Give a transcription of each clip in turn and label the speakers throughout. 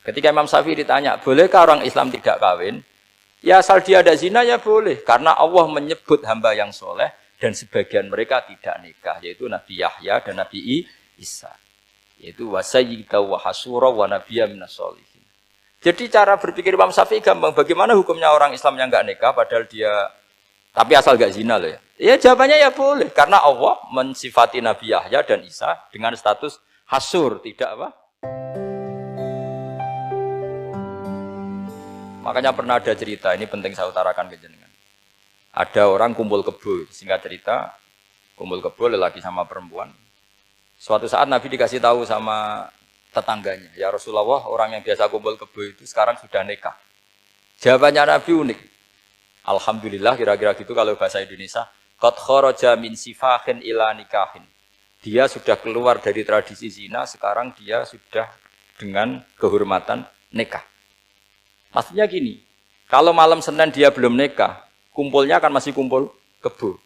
Speaker 1: Ketika Imam Syafi'i ditanya, bolehkah orang Islam tidak kawin? Ya asal dia ada zina ya boleh. Karena Allah menyebut hamba yang soleh dan sebagian mereka tidak nikah. Yaitu Nabi Yahya dan Nabi Isa. Yaitu wasayyida wa hasura wa nabiyya minas sholihin. Jadi cara berpikir Imam Syafi'i gampang. Bagaimana hukumnya orang Islam yang enggak nikah padahal dia tapi asal enggak zina loh ya. Ya jawabannya ya boleh. Karena Allah mensifati Nabi Yahya dan Isa dengan status hasur, tidak apa? Makanya pernah ada cerita, ini penting saya utarakan ke jenengan. Ada orang kumpul kebo, singkat cerita, kumpul kebo lelaki sama perempuan. Suatu saat Nabi dikasih tahu sama tetangganya, ya Rasulullah, orang yang biasa kumpul kebo itu sekarang sudah nikah. Jawabannya Nabi unik. Alhamdulillah, kira-kira gitu kalau bahasa Indonesia. Qad kharaja min sifahin ila nikahin. Dia sudah keluar dari tradisi zina, sekarang dia sudah dengan kehormatan nikah. Maksudnya gini, kalau malam Senin dia belum nikah, kumpulnya kan masih kumpul kebo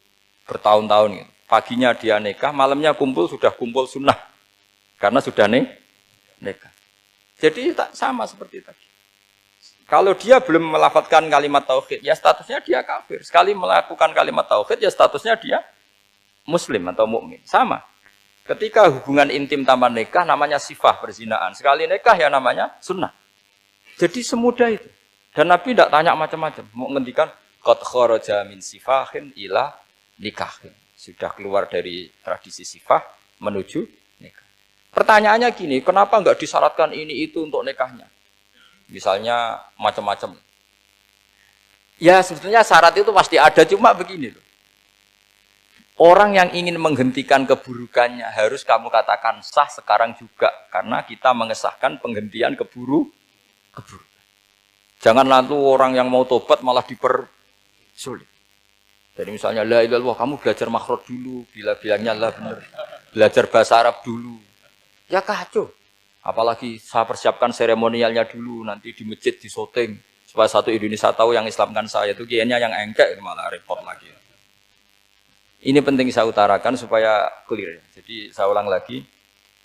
Speaker 1: bertahun-tahun gitu. Paginya dia nikah, malamnya kumpul sudah kumpul sunnah karena sudah nikah. Jadi tak sama seperti tadi. Kalau dia belum melafadzkan kalimat tauhid, ya statusnya dia kafir. Sekali melakukan kalimat tauhid, ya statusnya dia muslim atau mukmin. Sama. Ketika hubungan intim tanpa nikah namanya sifah perzinaan. Sekali nikah ya namanya sunnah. Jadi semudah itu. Dan Nabi tidak tanya macam-macam. Mau ngendikan qad kharaja min sifahin ila nikahin. Sudah keluar dari tradisi sifah menuju nikah. Pertanyaannya gini, kenapa enggak disyaratkan ini itu untuk nikahnya? Misalnya macam-macam. Ya sebetulnya syarat itu pasti ada, cuma begini loh. Orang yang ingin menghentikan keburukannya harus kamu katakan sah sekarang juga. Karena kita mengesahkan penghentian keburukan. Jangan lalu orang yang mau tobat malah dipersulit. Jadi misalnya la ilaha illallah, kamu belajar makhraj dulu, bila bilangnya la benar. Belajar bahasa Arab dulu. Ya kacau. Apalagi saya persiapkan seremonialnya dulu, nanti di masjid di syuting supaya satu Indonesia tahu yang Islamkan saya itu kiainya yang engkek malah repot lagi. Ini penting saya utarakan supaya clear. Jadi saya ulang lagi.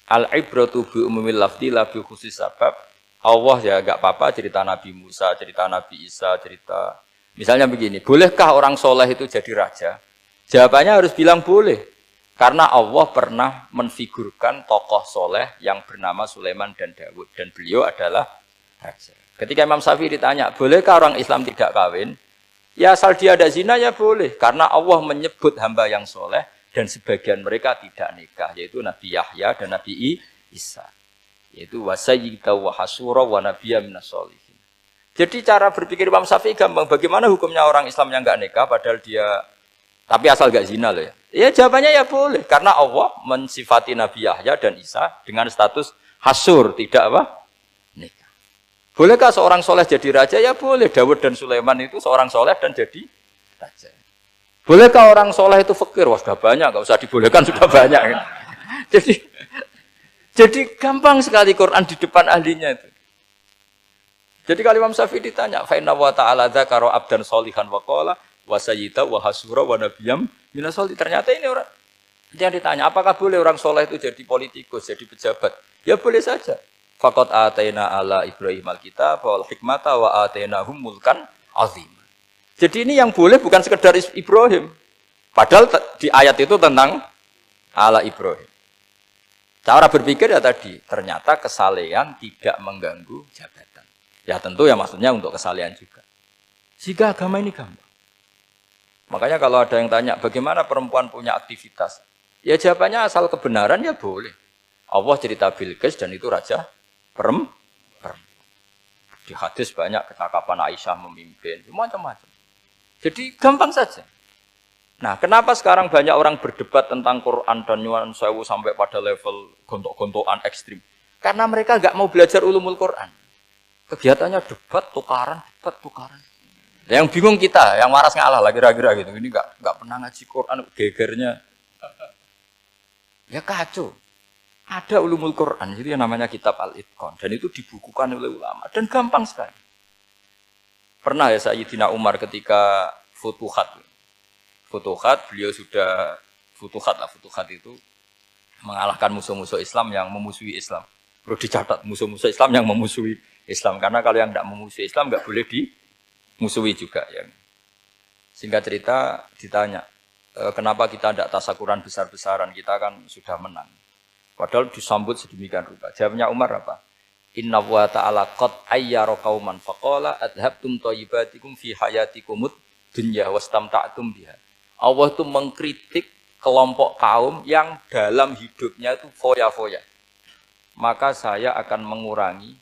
Speaker 1: Al-ibratu bi umumil lafzi la bi khusus sabab. Allah ya enggak apa-apa cerita Nabi Musa, cerita Nabi Isa, cerita. Misalnya begini, bolehkah orang soleh itu jadi raja? Jawabannya harus bilang boleh. Karena Allah pernah menfigurkan tokoh soleh yang bernama Sulaiman dan Daud. Dan beliau adalah raja. Ketika Imam Syafi'i ditanya, bolehkah orang Islam tidak kawin? Ya asal dia ada zina ya boleh. Karena Allah menyebut hamba yang soleh dan sebagian mereka tidak nikah. Yaitu Nabi Yahya dan Nabi Isa. Yaitu wasayyida wa hasura wa nabiyya minas sholihin. Jadi cara berpikir Imam Syafi'i gampang. Bagaimana hukumnya orang Islam yang enggak nikah padahal dia tapi asal enggak zina loh ya. Ya jawabannya ya boleh karena Allah mensifati Nabi Yahya dan Isa dengan status hasur, tidak apa? Nikah. Bolehkah seorang soleh jadi raja? Ya boleh. Daud dan Sulaiman itu seorang soleh dan jadi raja. Bolehkah orang soleh itu fakir? Wah sudah banyak, enggak usah dibolehkan sudah banyak. Jadi gampang sekali Quran di depan ahlinya itu. Jadi kalau Imam Syafi'i ditanya, fa inna wa ta'ala dzakara abdan sholihan wa qala wa sayyida wa hasura wa nabiyyam minas sholihin. Ternyata ini orang yang ditanya, apakah boleh orang soleh itu jadi politikus, jadi pejabat? Ya boleh saja. Faqad ataina ala Ibrahim al-kitab wal hikmata wa atainahum mulkan azim. Jadi ini yang boleh bukan sekedar Ibrahim. Padahal di ayat itu tentang ala Ibrahim. Cara berpikir ya tadi, ternyata kesalehan tidak mengganggu jabatan. Ya tentu ya maksudnya untuk kesalehan juga. Sehingga agama ini gampang. Makanya kalau ada yang tanya, bagaimana perempuan punya aktivitas? Ya jawabannya asal kebenaran ya boleh. Allah cerita Bilqis dan itu raja perempuan. Di hadis banyak kecakapan Aisyah memimpin, macam-macam. Jadi gampang saja. Nah, kenapa sekarang banyak orang berdebat tentang Quran dan nyuwun sewu sampai pada level gontok-gontokan ekstrim? Karena mereka nggak mau belajar ulumul Quran. Kegiatannya debat, tukaran. Yang bingung kita, yang waras ngalah lah kira-kira gitu. Ini nggak pernah ngaji Quran, gegernya. Ya kacau. Ada ulumul Quran, jadi yang namanya kitab Al-Itqan. Dan itu dibukukan oleh ulama. Dan gampang sekali. Pernah ya Sayyidina Umar ketika Futuhat, beliau sudah Futuhat itu mengalahkan musuh-musuh Islam yang memusuhi Islam. Perlu dicatat, musuh-musuh Islam yang memusuhi Islam. Karena kalau yang tidak memusuhi Islam nggak boleh dimusuhi juga. Ya. Singkat cerita ditanya, kenapa kita tidak tasakuran besar-besaran? Kita kan sudah menang. Padahal disambut sedemikian rupa. Jawabnya Umar apa? Inna wa ta'ala qad ayyara qauman faqala adhabtum thayyibatikum fi hayatikumud dunya wastamta'tum biha. Allah itu mengkritik kelompok kaum yang dalam hidupnya itu foya-foya. Maka saya akan mengurangi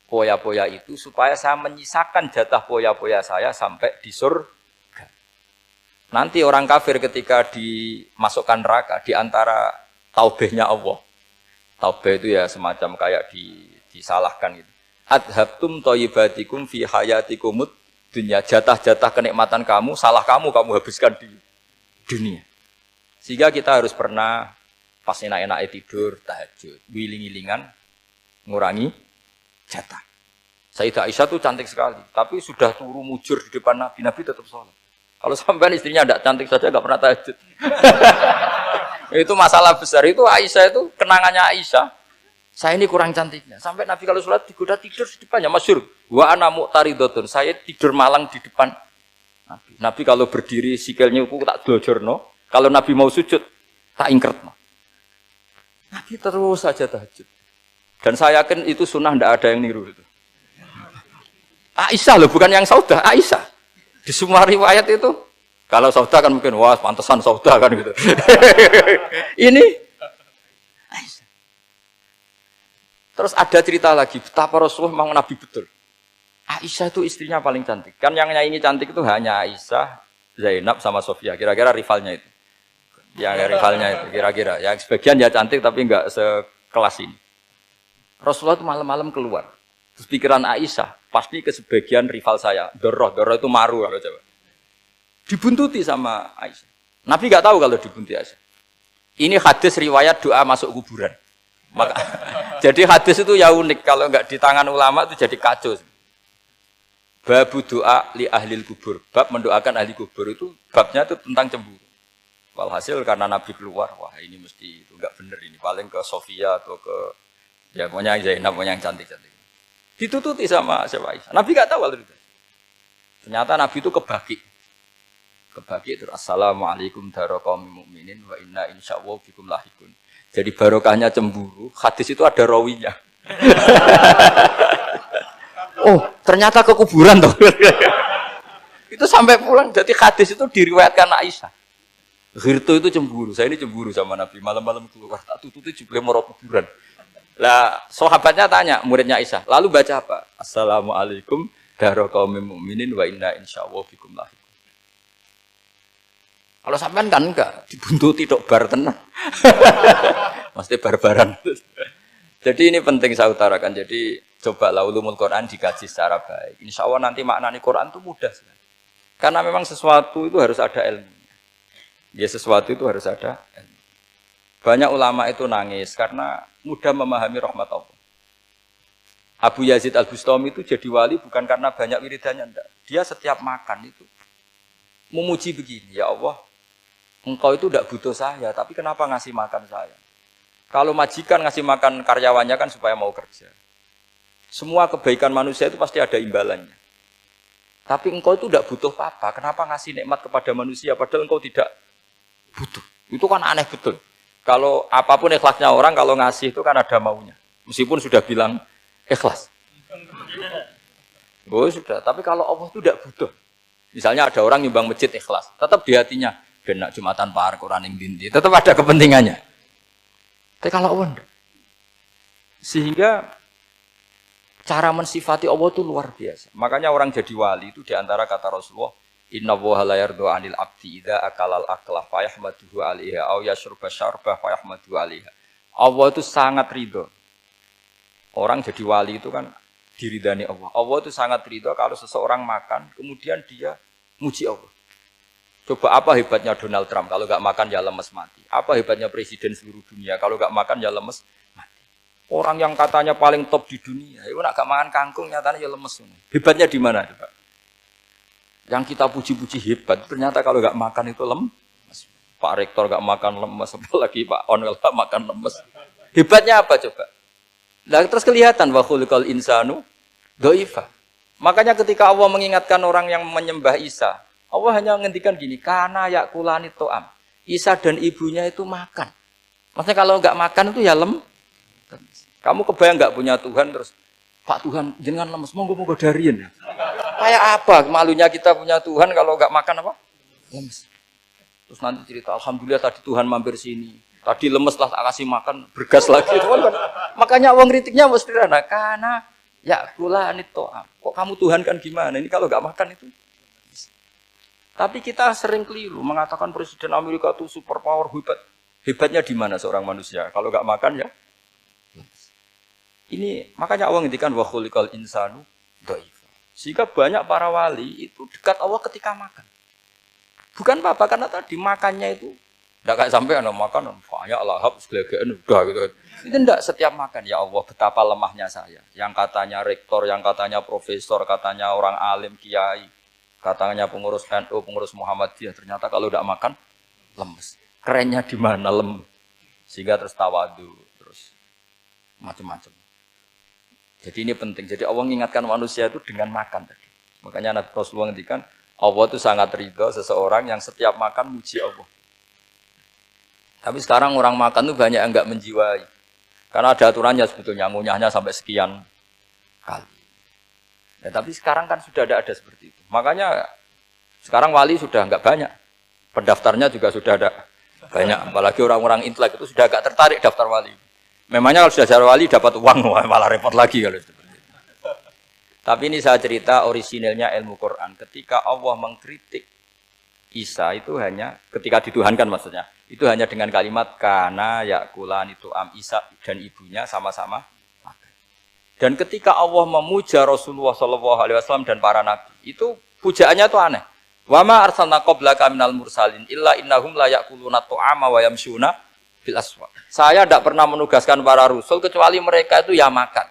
Speaker 1: foya-foya itu supaya saya menyisakan jatah foya-foya saya sampai di surga. Nanti orang kafir ketika dimasukkan neraka di antara taubehnya Allah. Taubeh itu ya semacam kayak disalahkan gitu. Adhabtum thayyibatikum fi hayatikumud dunya. Jatah-jatah kenikmatan kamu, salah kamu habiskan di dunia. Sehingga kita harus pernah pas enak-enaknya tidur, tahajud, wiling-wilingan, ngurangi jatah. Sayyidah Aisyah itu cantik sekali, tapi sudah turu mujur di depan Nabi, Nabi tetap sholat. Kalau sampai istrinya tidak cantik saja, nggak pernah tahajud. Itu masalah besar, itu Aisyah itu kenangannya Aisyah. Saya ini kurang cantiknya. Sampai Nabi kalau sholat digoda tidur di depannya, masyhur. Wa ana mu'taridotun, saya tidur malang di depan Nabi. Nabi kalau berdiri sikilnya aku tak glojorno, kalau Nabi mau sujud tak ingkretno. Nabi terus saja tahajud. Dan saya yakin itu sunnah, tidak ada yang niru itu. Aisyah loh, bukan yang Saudah, Aisyah. Di semua riwayat itu, kalau Saudah kan mungkin, wah pantesan Saudah kan gitu. Ini Aisyah. Terus ada cerita lagi, betapa Rasulullah memang Nabi betul. Aisyah itu istrinya paling cantik. Kan yang nyanyi cantik itu hanya Aisyah, Zainab sama Sofia. Kira-kira rivalnya itu. Ya rivalnya itu, kira-kira. Yang sebagian ya cantik tapi enggak sekelas ini. Rasulullah itu malam-malam keluar. Terus pikiran Aisyah, pasti ke sebagian rival saya. Doroh itu maru kalau coba. Dibuntuti sama Aisyah. Nabi enggak tahu kalau dibuntuti Aisyah. Ini hadis riwayat doa masuk kuburan. Maka, jadi hadis itu ya unik. Kalau enggak di tangan ulama itu jadi kacau. Babu doa li ahlil kubur. Bab mendoakan ahli kubur itu babnya itu tentang cemburu. Walhasil karena Nabi keluar, wah ini mesti itu enggak benar ini. Paling ke Sofia atau ke ya pokoknya Zainab, pokoknya yang cantik-cantik. Ditututi sama siapa Aisyah. Nabi enggak tahu hal itu. Ternyata Nabi itu kebagi. Kebagi itu assalamualaikum daraqaumil mukminin wa inna insyaallah bikum lahikun. Jadi barokahnya cemburu, hadis itu ada rawinya. Oh, ternyata ke kuburan toh. Itu sampai pulang. Jadi hadis itu diriwayatkan Aisyah. Ghirtu itu cemburu. Saya ini cemburu sama Nabi. Malam-malam keluar tak tututi juga mau kuburan. Lah, sahabatnya tanya muridnya Aisyah. Lalu baca apa? Assalamualaikum daraqaumil mukminin wa inna insyaallah bikum lahikun. Kalau sampean kan enggak dibuntuti tok bar tenan. Mesti barbaran. Jadi ini penting saya utarakan. Jadi coba ulumul Quran dikaji secara baik. Insya Allah nanti maknani Quran itu mudah sekali. Karena memang sesuatu itu harus ada ilmunya. Ya sesuatu itu harus ada ilmu. Banyak ulama itu nangis karena mudah memahami rahmat Allah. Abu Yazid Al-Bustami itu jadi wali bukan karena banyak wiridannya, enggak. Dia setiap makan itu memuji begini, ya Allah, engkau itu tidak butuh saya, tapi kenapa ngasih makan saya? Kalau majikan ngasih makan karyawannya kan supaya mau kerja. Semua kebaikan manusia itu pasti ada imbalannya. Tapi engkau itu tidak butuh apa-apa, kenapa ngasih nikmat kepada manusia padahal engkau tidak butuh? Itu kan aneh betul. Kalau apapun ikhlasnya orang, kalau ngasih itu kan ada maunya. Meskipun sudah bilang ikhlas. Oh sudah, tapi kalau Allah itu tidak butuh. Misalnya ada orang nyumbang masjid ikhlas, tetap di hatinya, benak Jumatan Par, Quran yang dinti, tetap ada kepentingannya. Tapi kalau Allah enggak. Sehingga cara mensifati Allah itu luar biasa. Makanya orang jadi wali itu diantara kata Rasulullah, Inna woha la yardu anil abdi idha akalal aklah fayahmaduhu alaiha au yashrubah syarbah fayahmaduhu alaiha. Allah itu sangat ridho. Orang jadi wali itu kan diridani Allah. Allah itu sangat ridho kalau seseorang makan, kemudian dia muji Allah. Coba apa hebatnya Donald Trump, kalau nggak makan ya lemes mati. Apa hebatnya presiden seluruh dunia, kalau nggak makan ya lemes mati. Orang yang katanya paling top di dunia, itu nggak makan kangkung, nyatanya ya lemes. Hebatnya di mana? Coba? Yang kita puji-puji hebat, ternyata kalau nggak makan itu lemes. Pak Rektor nggak makan lemes, apalagi Pak Onwel nggak makan lemes. Hebatnya apa coba? Nah, terus kelihatan wa khuliqal insanu dhaifah. Makanya ketika Allah mengingatkan orang yang menyembah Isa, Allah hanya menghentikan gini, kana yakulani to'am. Isa dan ibunya itu makan. Maksudnya kalau enggak makan itu ya lemes. Kamu kebayang enggak punya Tuhan terus, Pak Tuhan jangan lemes, monggo dariin. Kayak apa malunya kita punya Tuhan kalau enggak makan apa? Lemes. Terus nanti cerita, alhamdulillah tadi Tuhan mampir sini. Tadi lemes lah tak kasih makan, bergas lagi. Makanya uang kritiknya mesti sederhana. Karena ya kula to'am. Kok kamu Tuhan kan gimana? Ini kalau nggak makan itu. Tapi kita sering keliru mengatakan Presiden Amerika itu superpower hebat. Hebatnya di mana seorang manusia? Kalau nggak makan ya. Ini makanya Allah ngendikan wa khuliqal insanu dhaifan. Sehingga banyak para wali itu dekat Allah ketika makan. Bukan apa-apa karena tadi makannya itu enggak kayak sampai ana makan banyak lahap segala-galanya udah gitu. Itu enggak setiap makan ya Allah betapa lemahnya saya. Yang katanya rektor, yang katanya profesor, katanya orang alim kiai, katanya pengurus NU, pengurus Muhammadiyah ternyata kalau enggak makan lemes. Kerennya di mana lemes? Sehingga terus tawadu, terus macam-macam. Jadi ini penting. Jadi Allah mengingatkan manusia itu dengan makan tadi. Makanya Nabi Rasulullah ngendikan Allah itu sangat ridho seseorang yang setiap makan muji Allah. Tapi sekarang orang makan itu banyak yang enggak menjiwai. Karena ada aturannya sebetulnya, ngunyahnya sampai sekian kali. Ya, tapi sekarang kan sudah ada seperti itu. Makanya sekarang wali sudah enggak banyak. Pendaftarnya juga sudah ada banyak. Apalagi orang-orang intelek itu sudah agak tertarik daftar wali. Memangnya kalau sudah jadi wali dapat uang, malah repot lagi kalau seperti itu. Tapi ini saya cerita orisinilnya ilmu Quran. Ketika Allah mengkritik Isa itu hanya, ketika dituhankan maksudnya, itu hanya dengan kalimat kana yakulan itu Isa dan ibunya sama-sama makan. Dan ketika Allah memuja Rasulullah SAW dan para nabi, itu pujaannya itu aneh. Wa ma arsalna qablaka minal mursalin illa innahum la yakuluna ta'ama wa yamshuna bil aswaq. Saya tidak pernah menugaskan para rasul kecuali mereka itu ya makan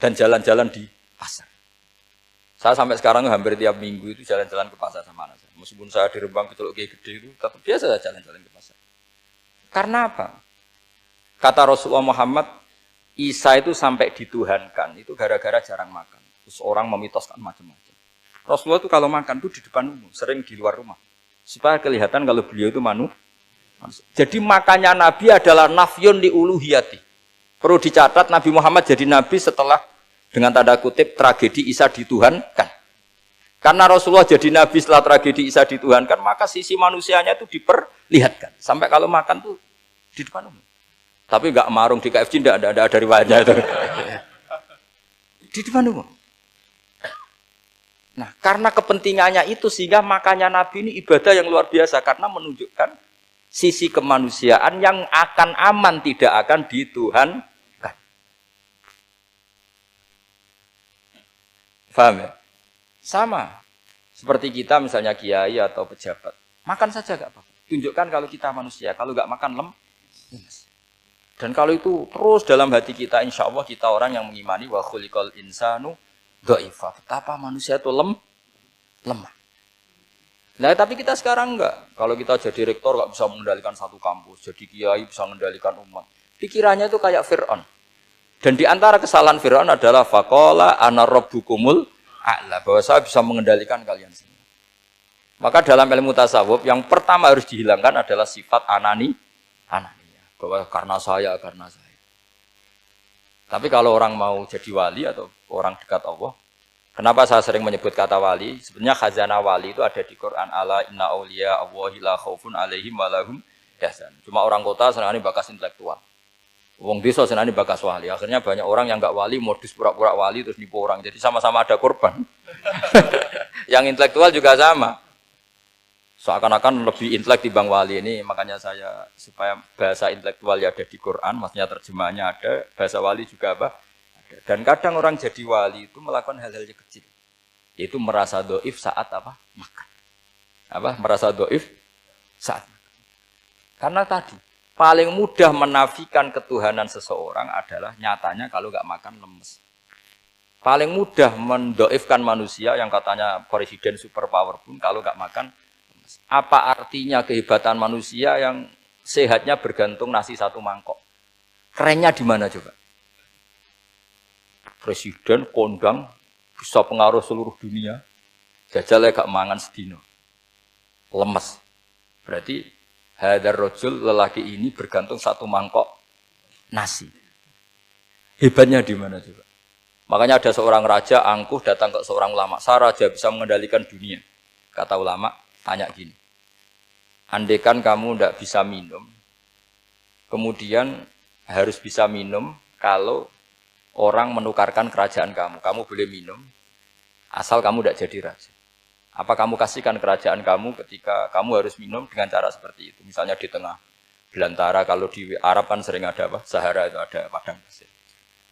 Speaker 1: dan jalan-jalan di pasar. Saya sampai sekarang hampir tiap minggu itu jalan-jalan ke pasar sama anak saya. Meskipun saya di Rembang Betul gede itu, tetap biasa saya jalan-jalan ke pasar. Karena apa? Kata Rasulullah Muhammad, Isa itu sampai dituhankan, itu gara-gara jarang makan. Terus orang memitoskan macam-macam. Rasulullah itu kalau makan itu di depan umum, sering di luar rumah. Supaya kelihatan kalau beliau itu manusia. Jadi makannya Nabi adalah nafyun li uluhiyati. Perlu dicatat Nabi Muhammad jadi Nabi setelah dengan tanda kutip tragedi Isa dituhankan. Karena Rasulullah jadi Nabi setelah tragedi Isa dituhankan, maka sisi manusianya itu diperlihatkan. Sampai kalau makan tuh di depan umum. Tapi enggak marung di KFC, enggak ada riwayatnya itu. Di depan umum. Nah, karena kepentingannya itu sehingga makannya Nabi ini ibadah yang luar biasa karena menunjukkan sisi kemanusiaan yang akan aman tidak akan dituhankan. Paham ya? Sama. Seperti kita misalnya kiai atau pejabat. Makan saja enggak apa-apa. Tunjukkan kalau kita manusia. Kalau enggak makan lemes. Dan kalau itu terus dalam hati kita, insya Allah kita orang yang mengimani wa khuliqal insanu dhaifah. Betapa manusia itu lemah. Nah, tapi kita sekarang enggak. Kalau kita jadi rektor enggak bisa mengendalikan satu kampus. Jadi kiai bisa mengendalikan umat. Pikirannya itu kayak Fir'aun. Dan di antara kesalahan Fir'aun adalah faqala ana rabbukumul a'la, bahwa saya bisa mengendalikan kalian semua. Maka dalam ilmu tasawuf yang pertama harus dihilangkan adalah sifat anania, bahwa karena saya. Tapi kalau orang mau jadi wali atau orang dekat Allah, kenapa saya sering menyebut kata wali? Sebenarnya khazanah wali itu ada di Quran, ala inna awliya Allahi la khaufun alaihim wa lahum yahzan. Cuma orang kota senangnya bakas intelektual. Wong desa senani bakas wali. Akhirnya banyak orang yang enggak wali modus pura-pura wali terus nipu orang. Jadi sama-sama ada korban. Yang intelektual juga sama. Seakan-akan lebih intelek dibanding wali ini. Makanya saya supaya bahasa intelektual ya ada di Quran, maksudnya terjemahannya ada, bahasa wali juga apa? Ada. Dan kadang orang jadi wali itu melakukan hal-hal yang kecil. Yaitu merasa dhaif saat apa? Makan. Merasa dhaif saat makan. Karena tadi paling mudah menafikan ketuhanan seseorang adalah nyatanya kalau nggak makan lemes. Paling mudah mendoifkan manusia yang katanya presiden superpower pun kalau nggak makan lemes. Apa artinya kehebatan manusia yang sehatnya bergantung nasi satu mangkok? Kerennya di mana coba? Presiden kondang bisa pengaruh seluruh dunia. Jajalnya gak mangan sedino. Lemes. Berarti hadar rojul lelaki ini bergantung satu mangkok nasi. Hebatnya di mana coba? Makanya ada seorang raja angkuh datang ke seorang ulama. Saya raja bisa mengendalikan dunia. Kata ulama, tanya gini. Andaikan kamu tidak bisa minum, kemudian harus bisa minum kalau orang menukarkan kerajaan kamu. Kamu boleh minum, asal kamu tidak jadi raja. Apa kamu kasihkan kerajaan kamu ketika kamu harus minum dengan cara seperti itu? Misalnya di tengah belantara, kalau di Arab kan sering ada apa? Sahara itu ada padang pasir.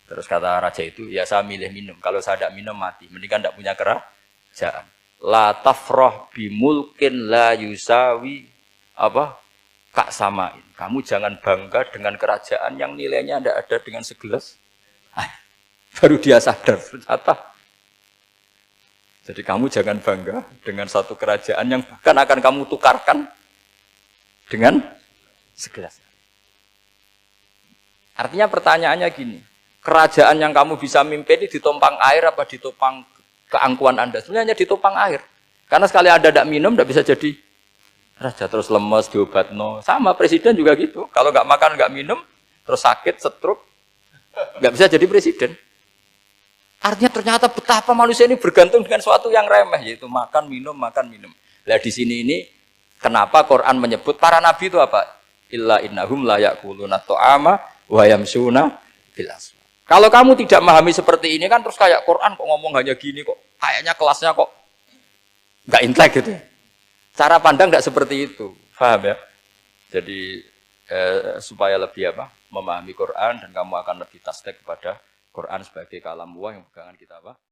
Speaker 1: Terus kata raja itu, ya saya milih minum. Kalau saya tidak minum mati. Mendingan tidak punya kerajaan. La tafrah bimulkin la yusawi apa? Kak samain. Kamu jangan bangga dengan kerajaan yang nilainya tidak ada dengan segelas. Baru dia sadar ternyata. Jadi kamu jangan bangga dengan satu kerajaan yang bahkan akan kamu tukarkan dengan segelas. Artinya pertanyaannya gini, kerajaan yang kamu bisa mimpin ini ditompang air apa ditopang keangkuhan Anda? Sebenarnya ditopang air. Karena sekali Anda tidak minum, tidak bisa jadi raja. Terus lemes, diobatno. Sama presiden juga gitu. Kalau nggak makan, nggak minum, terus sakit, stroke, nggak bisa jadi presiden. Artinya ternyata betapa manusia ini bergantung dengan sesuatu yang remeh, yaitu makan, minum, makan, minum. Nah di sini ini, kenapa Quran menyebut para nabi itu apa? Illa innahum la ya'kuluna ta'ama wa yamsuna fil aswaq. Kalau kamu tidak memahami seperti ini kan terus kayak Quran kok ngomong hanya gini kok, kayaknya kelasnya kok nggak intelek gitu. Cara pandang nggak seperti itu, paham ya? Jadi supaya lebih apa? Memahami Quran dan kamu akan lebih tasdik kepada Quran sebagai kalam Allah yang pegangan kita apa?